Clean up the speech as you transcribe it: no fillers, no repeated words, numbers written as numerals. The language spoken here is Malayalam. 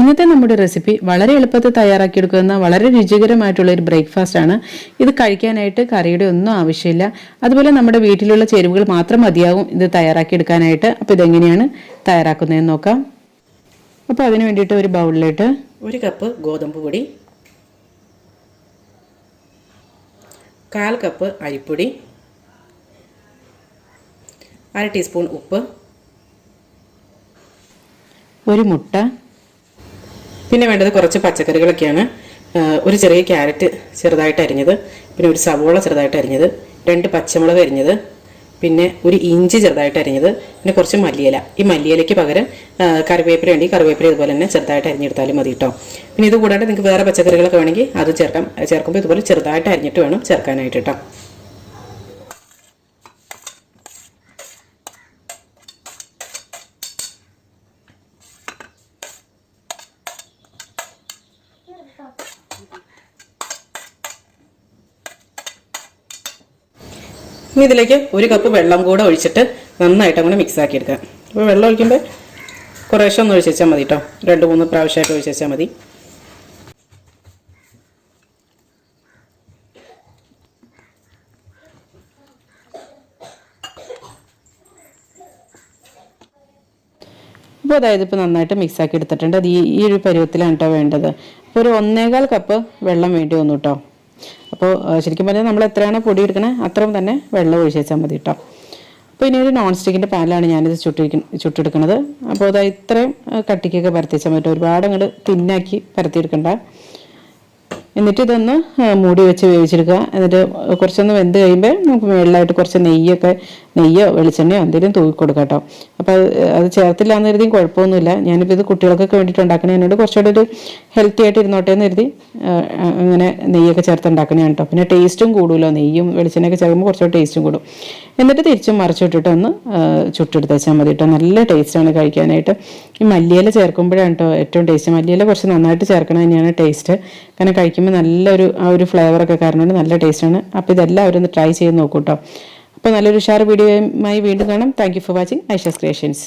ഇന്നത്തെ നമ്മുടെ റെസിപ്പി വളരെ എളുപ്പത്തിൽ തയ്യാറാക്കിയെടുക്കുന്ന വളരെ രുചികരമായിട്ടുള്ള ഒരു ബ്രേക്ക്ഫാസ്റ്റ് ആണ്. ഇത് കഴിക്കാനായിട്ട് കറിയുടെ ഒന്നും ആവശ്യമില്ല. അതുപോലെ നമ്മുടെ വീട്ടിലുള്ള ചേരുവകൾ മാത്രം മതിയാകും ഇത് തയ്യാറാക്കിയെടുക്കാനായിട്ട്. അപ്പോൾ ഇതെങ്ങനെയാണ് തയ്യാറാക്കുന്നതെന്ന് നോക്കാം. അപ്പോൾ അതിന് വേണ്ടിയിട്ട് ഒരു ബൗളിലേക്ക് 1 കപ്പ് ഗോതമ്പ് പൊടി, 1/4 കപ്പ് അരിപ്പൊടി, 1/2 ടീസ്പൂൺ ഉപ്പ്, 1 മുട്ട, പിന്നെ വേണ്ടത് കുറച്ച് പച്ചക്കറികളൊക്കെയാണ്. ഒരു ചെറിയ ക്യാരറ്റ് ചെറുതായിട്ട് അരിഞ്ഞത്, പിന്നെ ഒരു സവോള ചെറുതായിട്ട് അരിഞ്ഞത്, 2 പച്ചമുളക് അരിഞ്ഞത്, പിന്നെ ഒരു ഇഞ്ചി ചെറുതായിട്ട് അരിഞ്ഞത്, പിന്നെ കുറച്ച് മല്ലിയില. ഈ മല്ലിയിലയ്ക്ക് പകരം കറിവേപ്പില ഉണ്ടെങ്കിൽ കറിവേപ്പില ഇതുപോലെ തന്നെ ചെറുതായിട്ട് അരിഞ്ഞെടുത്താലും മതി കേട്ടോ. പിന്നെ ഇത് കൂടാതെ നിങ്ങൾക്ക് വേറെ പച്ചക്കറികളൊക്കെ വേണമെങ്കിൽ അത് ചേർക്കുമ്പോൾ ഇതുപോലെ ചെറുതായിട്ട് അരിഞ്ഞിട്ട് വേണം ചേർക്കാനായിട്ട് കേട്ടോ. ഇനി ഇതിലേക്ക് 1 കപ്പ് വെള്ളം കൂടെ ഒഴിച്ചിട്ട് നന്നായിട്ട് അങ്ങനെ മിക്സ് ആക്കി എടുക്കാം. അപ്പോൾ വെള്ളം ഒഴിക്കുമ്പോൾ കുറേശ്ശെ ഒന്ന് ഒഴിച്ച് വെച്ചാൽ മതി കേട്ടോ. 2-3 പ്രാവശ്യമായിട്ട് ഒഴിച്ച് വെച്ചാൽ മതി. അപ്പോൾ അതായത് ഇപ്പോൾ നന്നായിട്ട് മിക്സ് ആക്കി എടുത്തിട്ടുണ്ട്. അത് ഈ ഒരു പരുവത്തിലാണ് കേട്ടോ വേണ്ടത്. അപ്പോൾ ഒരു 1.25 കപ്പ് വെള്ളം വേണ്ടി വന്നു കേട്ടോ. അപ്പോൾ ശരിക്കും പറഞ്ഞാൽ നമ്മൾ എത്രയാണോ പൊടി എടുക്കണേ അത്രയും തന്നെ വെള്ളം ഒഴിച്ച് വെച്ചാൽ മതി കേട്ടോ. അപ്പോൾ ഇനി ഒരു നോൺ സ്റ്റിക്കിൻ്റെ പാനിലാണ് ഞാനിത് ചുട്ടെടുക്കുന്നത്. അപ്പോൾ അത് ഇത്രയും കട്ടിക്കൊക്കെ പരത്തി വെച്ചാൽ പറ്റും. ഒരുപാട് അങ്ങോട്ട് തിന്നാക്കി പരത്തിയെടുക്കണ്ട. എന്നിട്ട് ഇതൊന്ന് മൂടി വെച്ച് വേവിച്ചെടുക്കുക. എന്നിട്ട് കുറച്ചൊന്ന് വെന്ത് കഴിയുമ്പോൾ നമുക്ക് മുകളിലായിട്ട് കുറച്ച് നെയ്യോ വെളിച്ചെണ്ണയോ എന്തെങ്കിലും തൂക്കി കൊടുക്കാം കേട്ടോ. അപ്പോൾ അത് ചേർത്തില്ല എന്ന് കരുതി കുഴപ്പമൊന്നുമില്ല. ഞാനിപ്പോൾ ഇത് കുട്ടികൾക്കൊക്കെ വേണ്ടിയിട്ട് ഉണ്ടാക്കണേ, എന്നോട് കുറച്ചുകൂടി ഒരു ഹെൽത്തി ആയിട്ട് ഇരുന്നോട്ടെ എന്ന് കരുതി അങ്ങനെ നെയ്യൊക്കെ ചേർത്ത് ഉണ്ടാക്കണതാണ് കേട്ടോ. പിന്നെ ടേസ്റ്റും കൂടുമല്ലോ, നെയ്യും വെളിച്ചെണ്ണയൊക്കെ ചേർക്കുമ്പോൾ കുറച്ചുകൂടി ടേസ്റ്റും കൂടും. എന്നിട്ട് തിരിച്ചും മറിച്ചിട്ടിട്ട് ഒന്ന് ചുട്ടെടുത്ത് വെച്ചാൽ മതി കേട്ടോ. നല്ല ടേസ്റ്റാണ് കഴിക്കാനായിട്ട്. ഈ മല്ലിയില ചേർക്കുമ്പോഴാണ് കേട്ടോ ഏറ്റവും ടേസ്റ്റ്. മല്ലിയില കുറച്ച് നന്നായിട്ട് ചേർക്കണം തന്നെയാണ് ടേസ്റ്റ്. കാരണം കഴിക്കുമ്പോൾ നല്ലൊരു ആ ഒരു ഫ്ലേവറൊക്കെ കാരണം നല്ല ടേസ്റ്റാണ്. അപ്പോൾ ഇതെല്ലാവരും ഒന്ന് ട്രൈ ചെയ്ത് നോക്കൂ കേട്ടോ. അപ്പോൾ നല്ലൊരു ഉഷാർ വീഡിയോയുമായി വീണ്ടും കാണാം. Thank you for watching Aisha's creations.